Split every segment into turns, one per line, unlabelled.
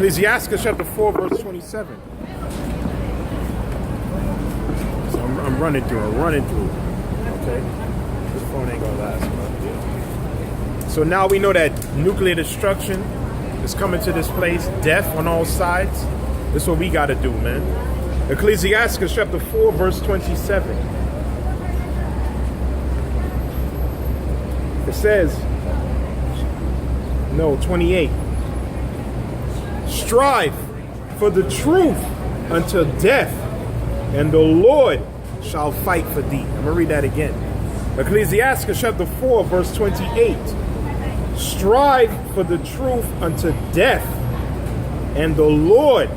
Ecclesiastes chapter 4, verse 27. So I'm running through it. Okay? This phone ain't gonna last much. So now we know that nuclear destruction is coming to this place, death on all sides. This is what we gotta do, man. Ecclesiastes chapter 4, verse 27. It says, no, 28. Strive for the truth until death, and the Lord shall fight for thee. I'm going to read that again. Ecclesiastes chapter 4, verse 28. Strive for the truth unto death, and the Lord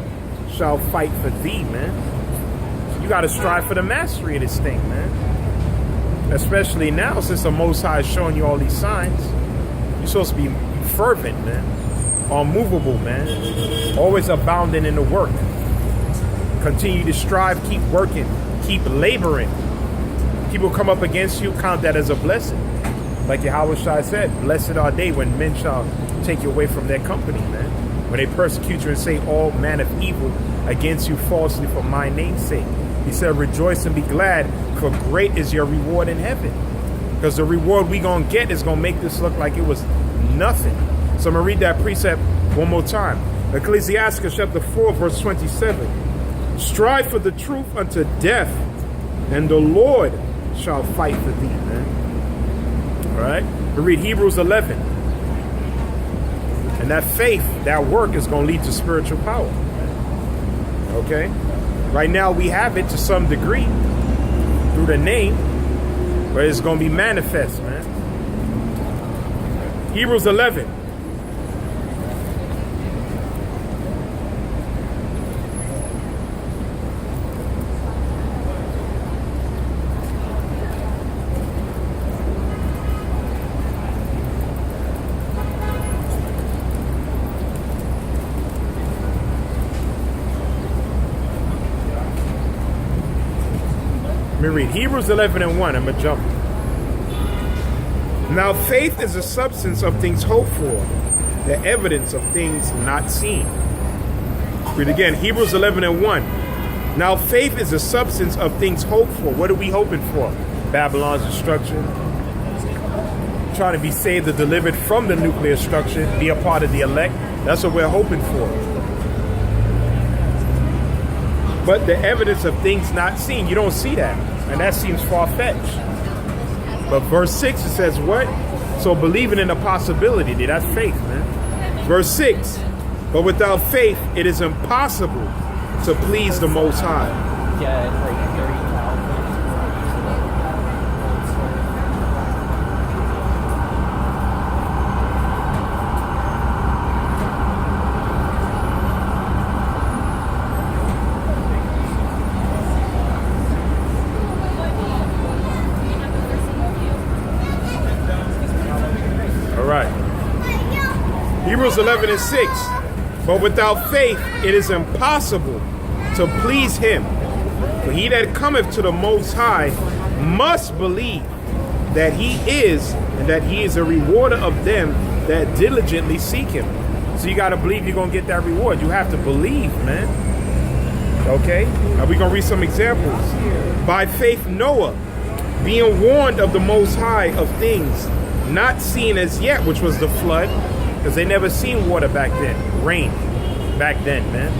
shall fight for thee, man. You got to strive for the mastery of this thing, man. Especially now, since the Most High is showing you all these signs. You're supposed to be fervent, man. Unmovable, man. Always abounding in the work. Continue to strive, keep working, keep laboring. People come up against you, count that as a blessing. Like Yahawashi said, blessed are they when men shall take you away from their company, man. When they persecute you and say all manner of evil against you falsely for my name's sake. He said, rejoice and be glad, for great is your reward in heaven. Because the reward we gonna get is gonna make this look like it was nothing. So I'm gonna read that precept one more time. Ecclesiastes chapter 4, verse 27. Strive for the truth unto death, and the Lord shall fight for thee, man. All right? We read Hebrews 11. And that faith, that work is gonna lead to spiritual power. Okay? Right now we have it to some degree through the name, but it's gonna be manifest, man. Hebrews 11. Let me read Hebrews 11 and 1. I'm gonna jump. Now faith is the substance of things hoped for, the evidence of things not seen. Read again, Hebrews 11 and 1. Now faith is the substance of things hoped for. What are we hoping for? Babylon's destruction. Trying to be saved or delivered from the nuclear destruction, be a part of the elect. That's what we're hoping for. But the evidence of things not seen, you don't see that. And that seems far-fetched. But verse 6, it says what? So believing in the possibility, that's faith, man. Verse 6, but without faith, it is impossible to please the Most High. Hebrews 11 and 6. But without faith it is impossible to please him. For he that cometh to the Most High must believe that he is, and that he is a rewarder of them that diligently seek him. So you got to believe you're going to get that reward. You have to believe, man. Okay? Now we're going to read some examples. By faith Noah, being warned of the Most High of things not seen as yet, which was the flood, because they never seen water back then, rain back then, man.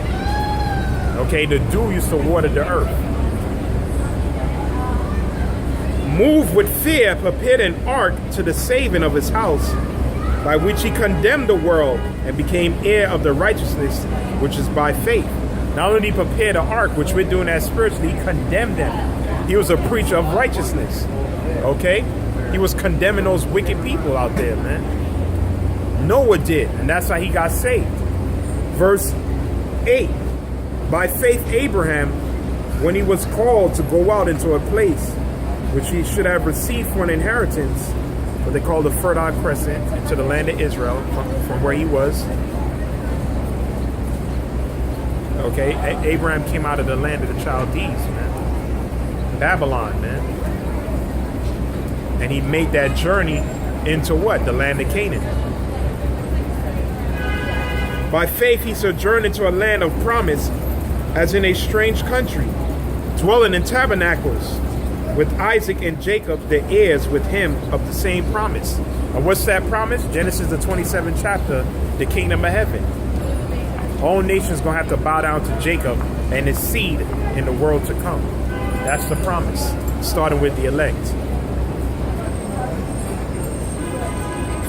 Okay, the dew used to water the earth. Moved with fear, prepared an ark to the saving of his house, by which he condemned the world and became heir of the righteousness which is by faith. Not only did he prepare the ark, which we're doing that spiritually, he condemned them. He was a preacher of righteousness. Okay? He was condemning those wicked people out there, man. Noah did, and that's how he got saved. Verse 8. By faith Abraham, when he was called to go out into a place which he should have received for an inheritance, what they call the Fertile Crescent, into the land of Israel, from where he was. Okay, Abraham came out of the land of the Chaldees, man. Babylon, man. And he made that journey into what? The land of Canaan. By faith he sojourned into a land of promise, as in a strange country, dwelling in tabernacles with Isaac and Jacob, the heirs with him of the same promise. And what's that promise? Genesis the 27th chapter, the kingdom of heaven. All nations going to have to bow down to Jacob and his seed in the world to come. That's the promise, starting with the elect.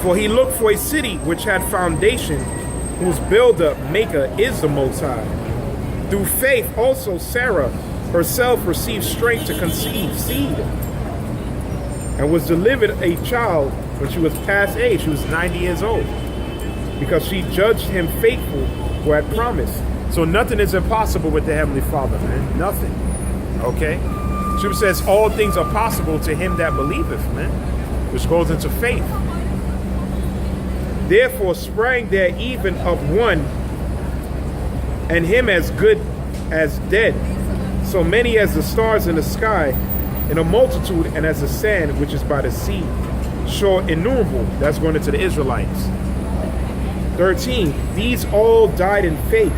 For he looked for a city which had foundation, whose builder, maker is the Most High. Through faith also Sarah herself received strength to conceive seed, and was delivered a child when she was past age. She was 90 years old, because she judged him faithful who had promised. So nothing is impossible with the Heavenly Father, man. Nothing. Okay? Scripture says all things are possible to him that believeth, man, which goes into faith. Therefore sprang there even of one, and him as good as dead, so many as the stars in the sky, in a multitude, and as the sand which is by the sea, sure innumerable. That's going into the Israelites. 13, these all died in faith,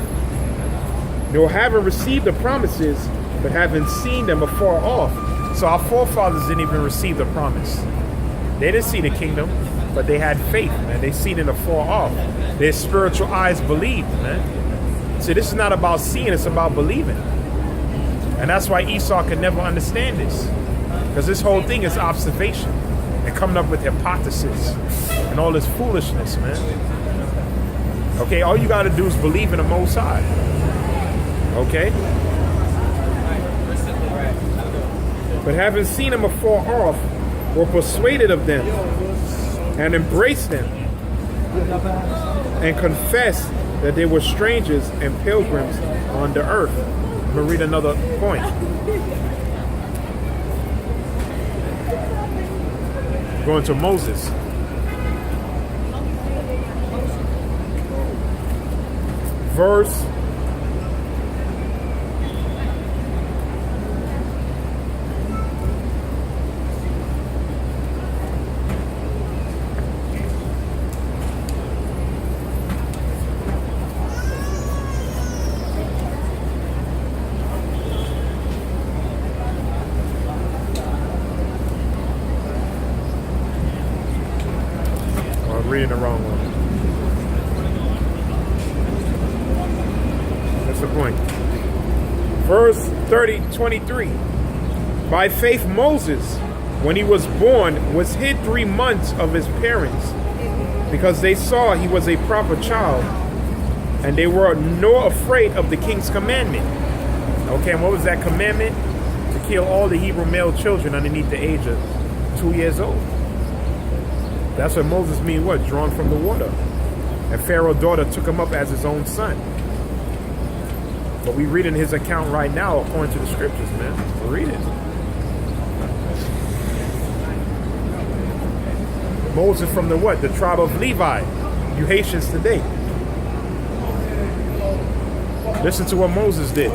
nor having received the promises, but having seen them afar off. So our forefathers didn't even receive the promise. They didn't see the kingdom, but they had faith, man. They seen it afar off. Their spiritual eyes believed, man. See, this is not about seeing, it's about believing. And that's why Esau could never understand this, because this whole thing is observation and coming up with hypothesis and all this foolishness, man. Okay, all you got to do is believe in the Most High. Okay? But having seen them afar off, were persuaded of them, and embraced them, and confessed that they were strangers and pilgrims on the earth. I'm going to read another point. Going to Moses. Verse 23. By faith Moses, when he was born, was hid 3 months of his parents, because they saw he was a proper child, and they were nor afraid of the king's commandment. Okay, and what was that commandment? To kill all the Hebrew male children underneath the age of 2 years old. That's what Moses means, what? Drawn from the water. And Pharaoh's daughter took him up as his own son. But we read in his account right now, according to the scriptures, man. We're reading. Moses from the what? The tribe of Levi. You Haitians today. Listen to what Moses did.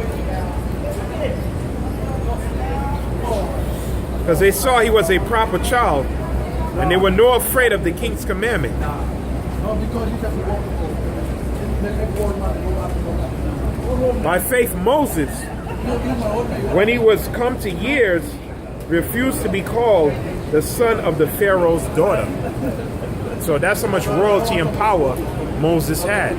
Because they saw he was a proper child, and they were nor afraid of the king's commandment. By faith Moses, when he was come to years, refused to be called the son of the Pharaoh's daughter. So that's how much royalty and power Moses had.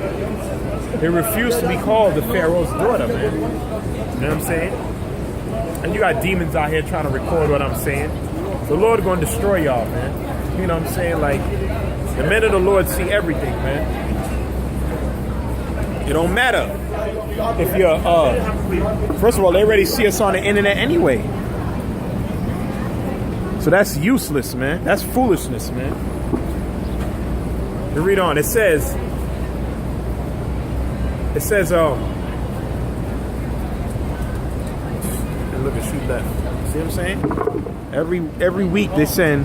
He refused to be called the Pharaoh's daughter, man. You know what I'm saying? And you got demons out here trying to record what I'm saying. The Lord going to destroy y'all, man. You know what I'm saying? Like, the men of the Lord see everything, man. It don't matter if you're, first of all, they already see us on the internet anyway. So that's useless, man. That's foolishness, man. You read on. It says, look at shoot left. See what I'm saying? Every week they send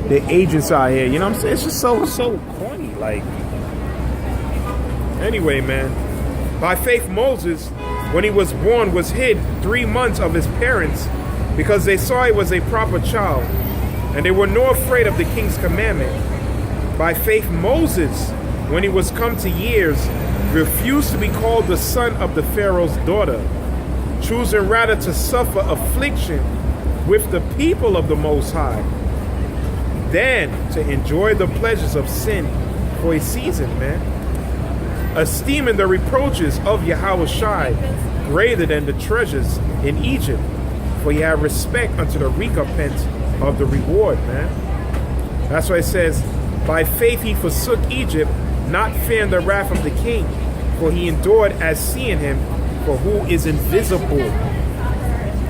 the agents out here. You know what I'm saying? It's just so corny. Like, anyway, man. By faith Moses, when he was born, was hid 3 months of his parents, because they saw he was a proper child, and they were nor afraid of the king's commandment. By faith Moses, when he was come to years, refused to be called the son of the Pharaoh's daughter, choosing rather to suffer affliction with the people of the Most High than to enjoy the pleasures of sin for a season, man. Esteeming the reproaches of Yahawashi greater than the treasures in Egypt, for he had respect unto the recompense of the reward, man. That's why it says, by faith he forsook Egypt, not fearing the wrath of the king, for he endured as seeing him, for who is invisible.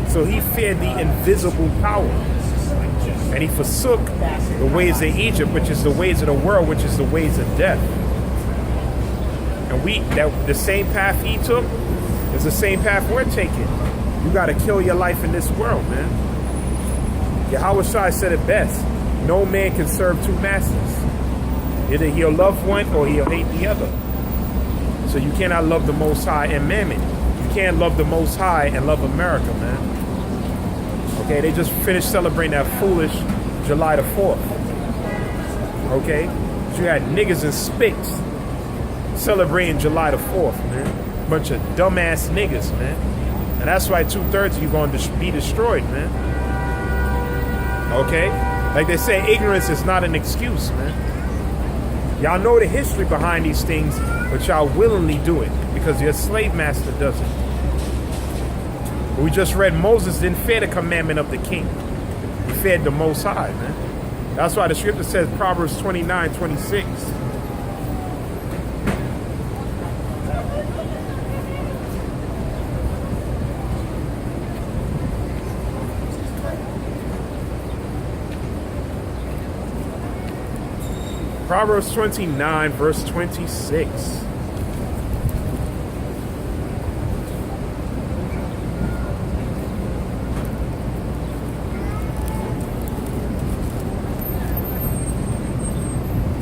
So he feared the invisible power. And he forsook the ways of Egypt, which is the ways of the world, which is the ways of death. And the same path he took is the same path we're taking. You got to kill your life in this world, man. Yahawashi said it best. No man can serve two masters. Either he'll love one or he'll hate the other. So you cannot love the Most High and Mammon. You can't love the Most High and love America, man. Okay, they just finished celebrating that foolish July the 4th. Okay? So you had niggas and spicks celebrating July the 4th, man. Bunch of dumbass niggas, man. And that's why 2/3 of you going to be destroyed, man. Okay? Like they say, ignorance is not an excuse, man. Y'all know the history behind these things, but y'all willingly do it because your slave master does it. We just read Moses didn't fear the commandment of the king. He feared the Most High, man. That's why the scripture says, Proverbs 29:26. Proverbs 29, verse 26.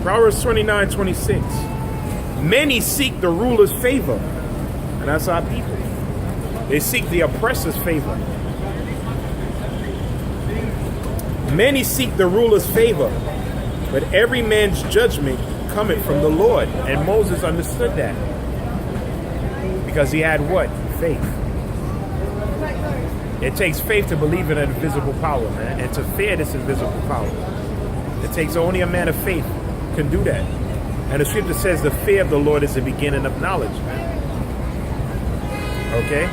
Proverbs 29:26. Many seek the ruler's favor. And that's our people. They seek the oppressor's favor. Many seek the ruler's favor, but every man's judgment cometh from the Lord. And Moses understood that. Because he had what? Faith. It takes faith to believe in an invisible power, man. And to fear this invisible power. It takes only a man of faith can do that. And the scripture says the fear of the Lord is the beginning of knowledge, man. Okay?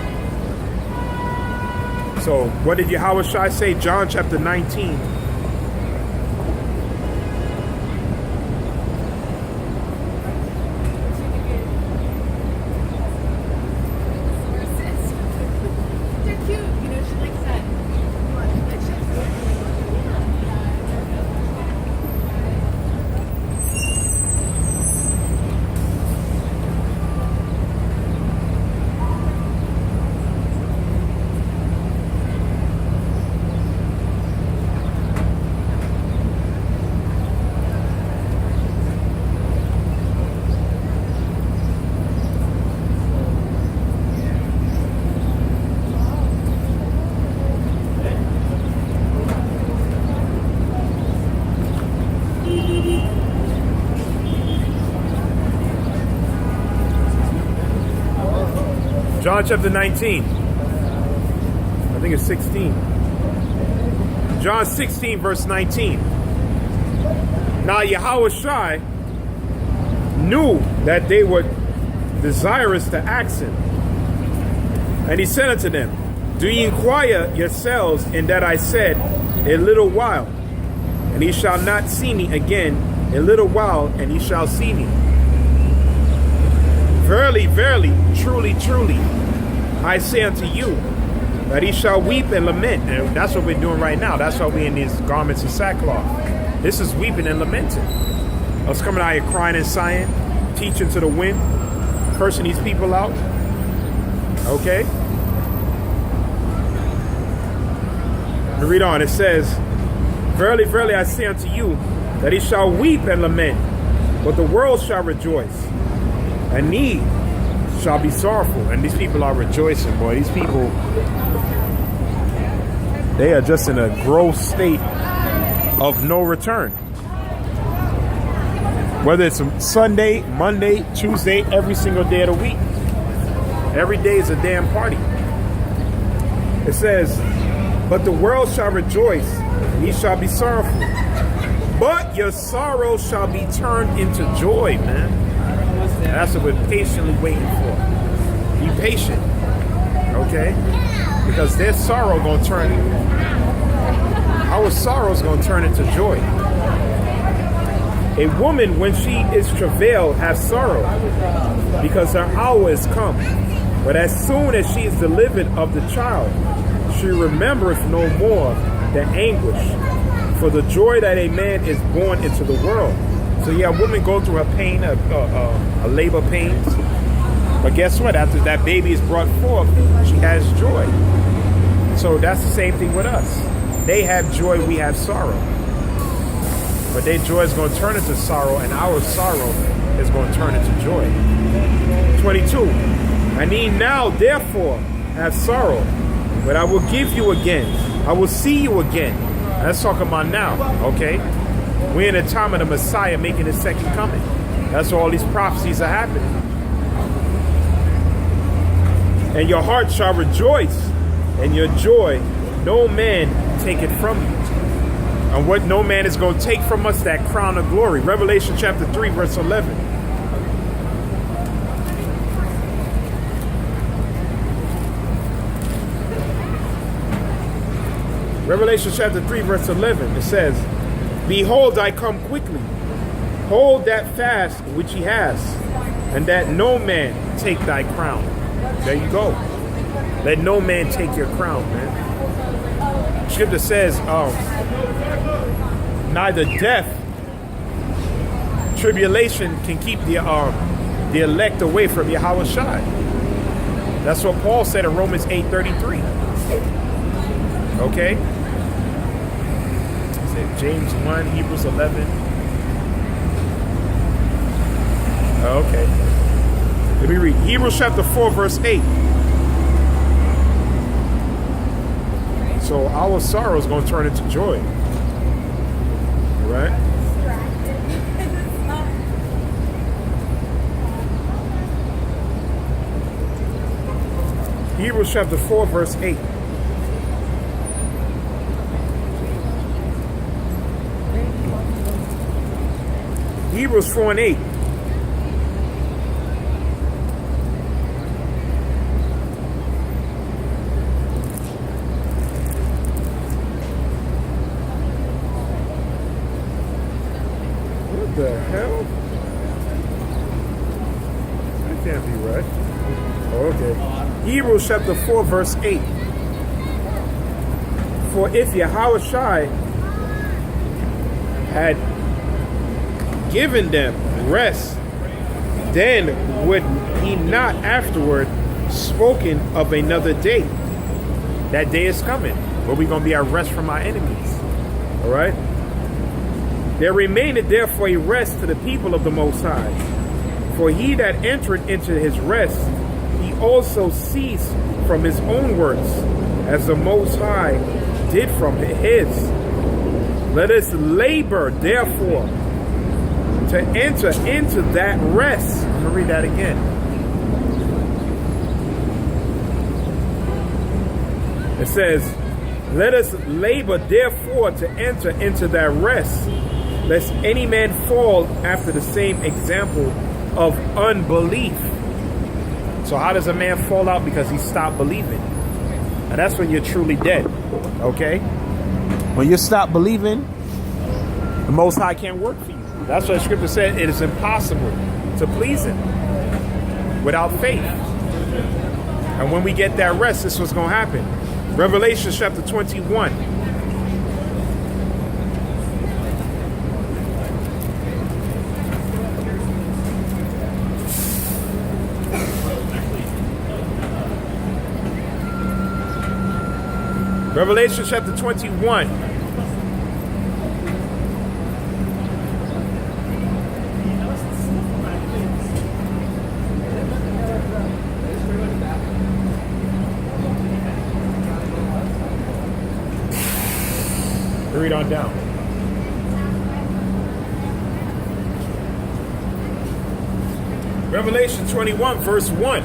So what did Yahawashi say? John chapter 19. John chapter 19. I think it's 16. John 16 verse 19. Now Yahawashi knew that they were desirous to ask him. And he said unto them, do ye inquire yourselves in that I said, a little while, and ye shall not see me again, a little while, and ye shall see me. Verily, verily, truly, truly, I say unto you, that he shall weep and lament. And that's what we're doing right now. That's why we're in these garments of sackcloth. This is weeping and lamenting. Us coming out here crying and sighing, teaching to the wind, cursing these people out. Okay? Let me read on. It says, verily, verily, I say unto you, that he shall weep and lament, but the world shall rejoice. And ye shall be sorrowful. And these people are rejoicing, boy. These people, they are just in a gross state of no return. Whether it's a Sunday, Monday, Tuesday, every single day of the week. Every day is a damn party. It says, but the world shall rejoice, ye shall be sorrowful. But your sorrow shall be turned into joy, man. That's what we're patiently waiting for. Be patient, okay? Because their sorrow gonna turn, our sorrow is gonna turn into joy. A woman, when she is travailed, has sorrow, because her hour is come. But as soon as she is delivered of the child, she remembereth no more the anguish for the joy that a man is born into the world. So yeah, a woman go through her pain, a labor pains. But guess what? After that baby is brought forth, she has joy. So that's the same thing with us. They have joy, we have sorrow. But their joy is going to turn into sorrow, and our sorrow is going to turn into joy. 22. And ye now, therefore, have sorrow, but I will give you again. I will see you again. Let's talk about now, okay? We're in the time of the Messiah making his second coming. That's why all these prophecies are happening. And your heart shall rejoice, and your joy no man take it from you. And what no man is going to take from us, that crown of glory. Revelation chapter 3, verse 11. Revelation chapter 3, verse 11. It says, behold, I come quickly. Hold that fast which he has, and that no man take thy crown. There you go. Let no man take your crown, man. Scripture says, neither death, tribulation can keep the elect away from Yahawashi. That's what Paul said in Romans 8:33. Okay? He said James 1, Hebrews 11. Okay. Let me read. Hebrews chapter 4, verse 8. So our sorrow is going to turn into joy. Right? Hebrews chapter 4, verse 8. Hebrews 4 and 8. What the hell? That can't be right. Oh, okay. Hebrews chapter 4, verse 8. For if Yahawashi had given them rest, then would he not afterward spoken of another day? That day is coming, where we're going to be at rest from our enemies. All right? There remaineth therefore a rest to the people of the Most High. For he that entered into his rest, he also ceased from his own works, as the Most High did from his. Let us labor, therefore, to enter into that rest. I'm going to read that again. It says, let us labor, therefore, to enter into that rest, lest any man fall after the same example of unbelief. So how does a man fall out? Because he stopped believing. And that's when you're truly dead. Okay? When you stop believing, the Most High can't work for you. That's what the scripture said. It is impossible to please him without faith. And when we get that rest, this is what's going to happen. Revelation chapter 21. Revelation chapter 21. Read on down. Revelation 21, verse 1.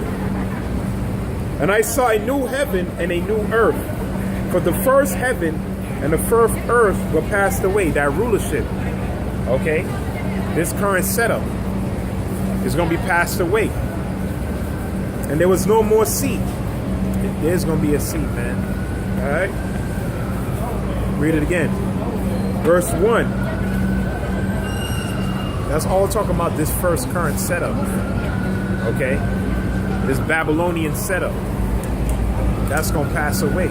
And I saw a new heaven and a new earth. For the first heaven and the first earth were passed away. That rulership, okay? This current setup is going to be passed away. And there was no more sea. There's going to be a sea, man. All right? Read it again. Verse 1. That's all talking about this first current setup. Okay? This Babylonian setup. That's going to pass away.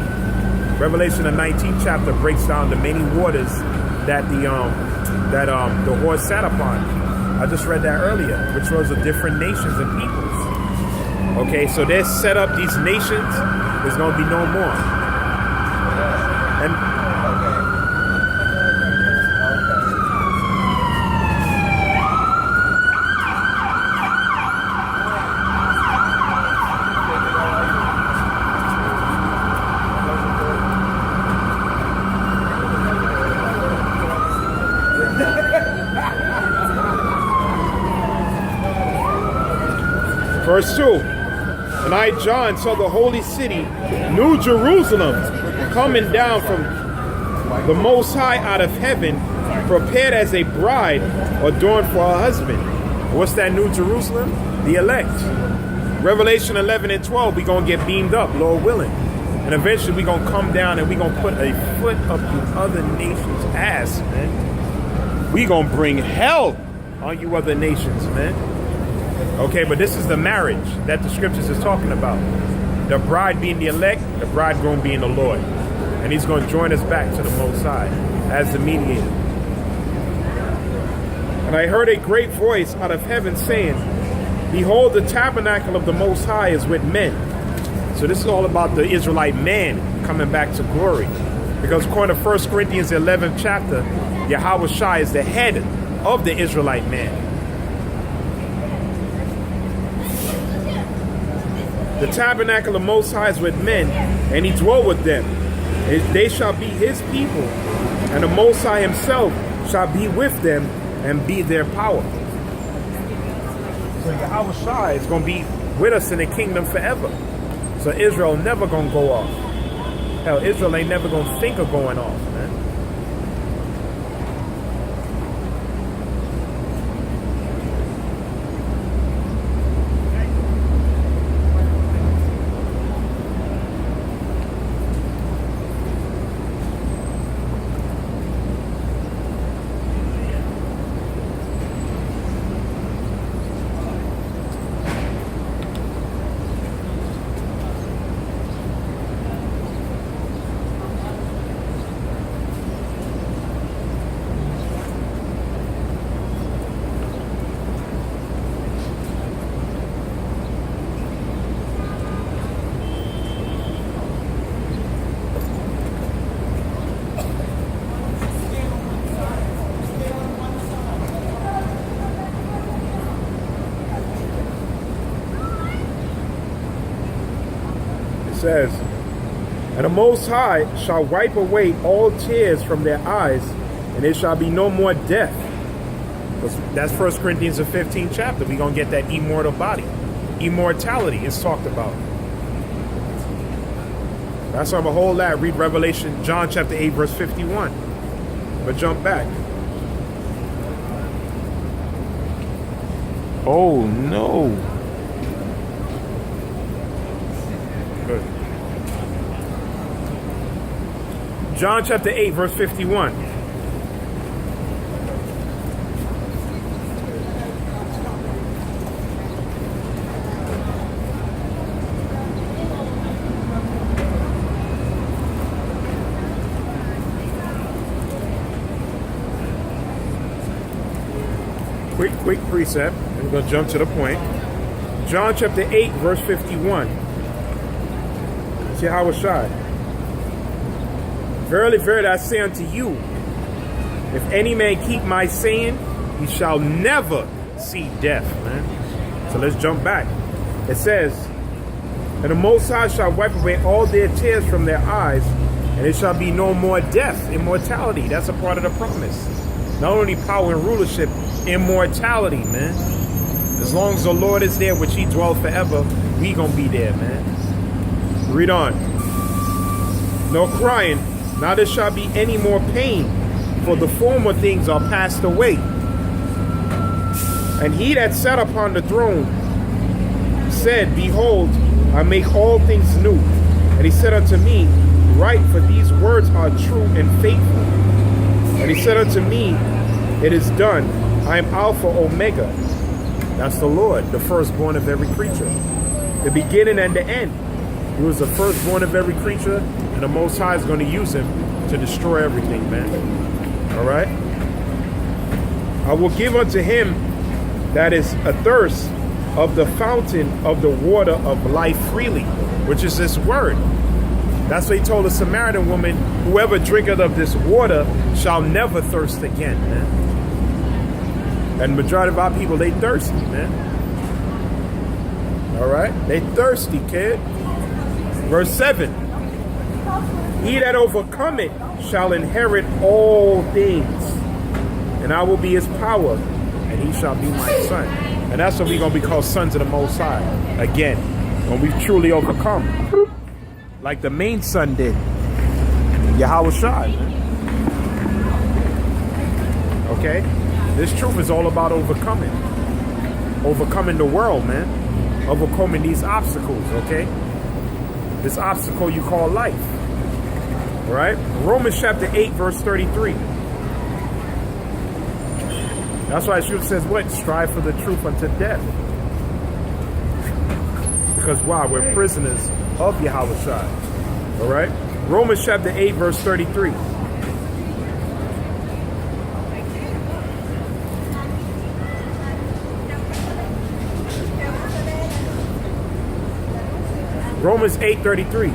Revelation, the 19th chapter, breaks down the many waters that the horse sat upon. I just read that earlier, which was of different nations and peoples. Okay, so they're set up, these nations, there's going to be no more. And verse 2, and I, John, saw the holy city, New Jerusalem, coming down from the Most High out of heaven, prepared as a bride adorned for her husband. What's that New Jerusalem? The elect. Revelation 11 and 12, we're going to get beamed up, Lord willing. And eventually we're going to come down and we're going to put a foot up you other nations' ass, man. We're going to bring hell on you other nations, man. Okay, but this is the marriage that the scriptures is talking about. The bride being the elect, the bridegroom being the Lord. And he's going to join us back to the Most High as the mediator. And I heard a great voice out of heaven saying, behold, the tabernacle of the Most High is with men. So this is all about the Israelite man coming back to glory. Because according to 1 Corinthians 11th chapter, Yahawashi is the head of the Israelite man. The tabernacle of Most High is with men, and he dwell with them. They shall be his people, and the Most High himself shall be with them and be their power. So Yahawashi is going to be with us in the kingdom forever. So Israel never going to go off. Hell, Israel ain't never going to think of going off, man. Says, and the Most High shall wipe away all tears from their eyes, and there shall be no more death. That's 1 Corinthians the 15th chapter. We're going to get that immortal body. Immortality is talked about. That's on the whole lot. Read Revelation, John chapter 8, verse 51. But jump back. Oh, no. Good. John chapter 8, verse 51. Quick precept. And we're going to jump to the point. John chapter 8, verse 51. Yahawashi. Verily, verily, I say unto you, if any man keep my saying, he shall never see death, man. So let's jump back. It says, and the Most High shall wipe away all their tears from their eyes, and it shall be no more death, immortality. That's a part of the promise. Not only power and rulership, immortality, man. As long as the Lord is there, which he dwells forever, we gonna be there, man. Read on. No crying, neither shall be any more pain, for the former things are passed away. And he that sat upon the throne said, Behold, I make all things new. And he said unto me, Write, for these words are true and faithful. And he said unto me, It is done. I am Alpha, Omega. That's the Lord, the firstborn of every creature, the beginning and the end. He was the firstborn of every creature, and the Most High is going to use him to destroy everything, man. All right? I will give unto him that is athirst of the fountain of the water of life freely, which is this word. That's what he told the Samaritan woman, whoever drinketh of this water shall never thirst again, man. And majority of our people, they thirsty, man. All right? They thirsty, kid. Verse 7. He that overcometh shall inherit all things, and I will be his power, and he shall be my son. And that's what we're going to be called sons of the Most High. Again, when we truly overcome. Like the main son did. Yahawashi. Okay? This truth is all about overcoming. Overcoming the world, man. Overcoming these obstacles, okay? This obstacle you call life. All right? Romans chapter 8, verse 33. That's why Scripture says what? Strive for the truth unto death. Because why? We're prisoners of Yahawashi. All right? Romans chapter 8, verse 33. Romans 8:33.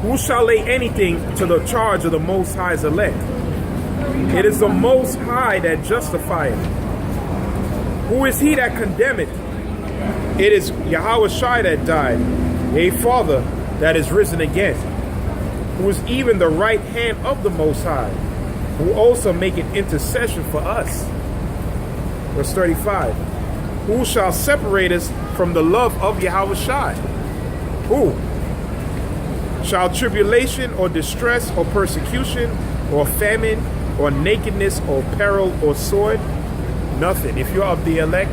Who shall lay anything to the charge of the Most High's elect? It is the Most High that justifieth. Who is he that condemneth? It is Yahawashi that died, a Father that is risen again, who is even the right hand of the Most High, who also maketh intercession for us. Verse 35. Who shall separate us from the love of Yahawashi? Who? Shall tribulation or distress or persecution or famine or nakedness or peril or sword? Nothing. If you're of the elect,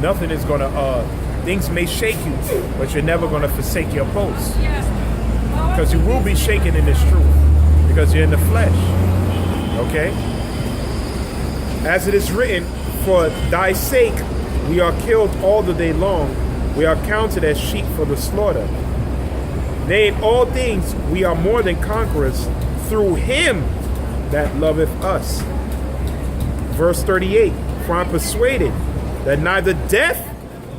nothing is going to, things may shake you, but you're never going to forsake your post. Because you will be shaken in this truth, because you're in the flesh. Okay? As it is written, for thy sake we are killed all the day long, we are counted as sheep for the slaughter. Nay, in all things we are more than conquerors through him that loveth us. Verse 38. For I am persuaded that neither death,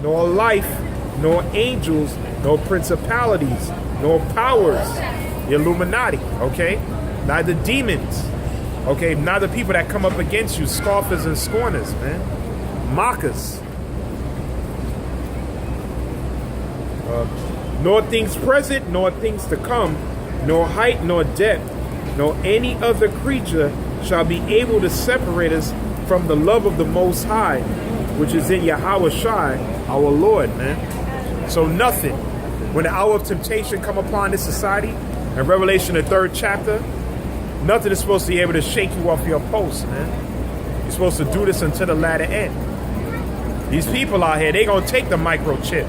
nor life, nor angels, nor principalities, nor powers, the illuminati, okay? Neither demons, okay? Neither people that come up against you, scoffers and scorners, man. Mockers. Nor things present, nor things to come, nor height, nor depth, nor any other creature shall be able to separate us from the love of the Most High, which is in Yahawashi, our Lord, man. So nothing. When the hour of temptation come upon this society, in Revelation, the 3rd chapter, nothing is supposed to be able to shake you off your post, man. You're supposed to do this until the latter end. These people out here, they're going to take the microchip.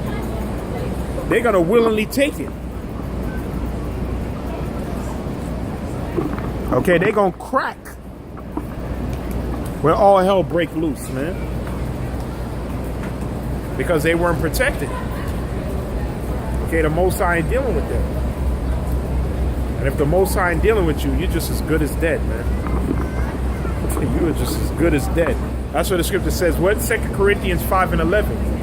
They're going to willingly take it. Okay, they're going to crack when all hell break loose, man. Because they weren't protected. Okay, the Most High ain't dealing with them. And if the Most High ain't dealing with you, you're just as good as dead, man. You are just as good as dead. That's what the scripture says. What? 2 Corinthians 5 and 11.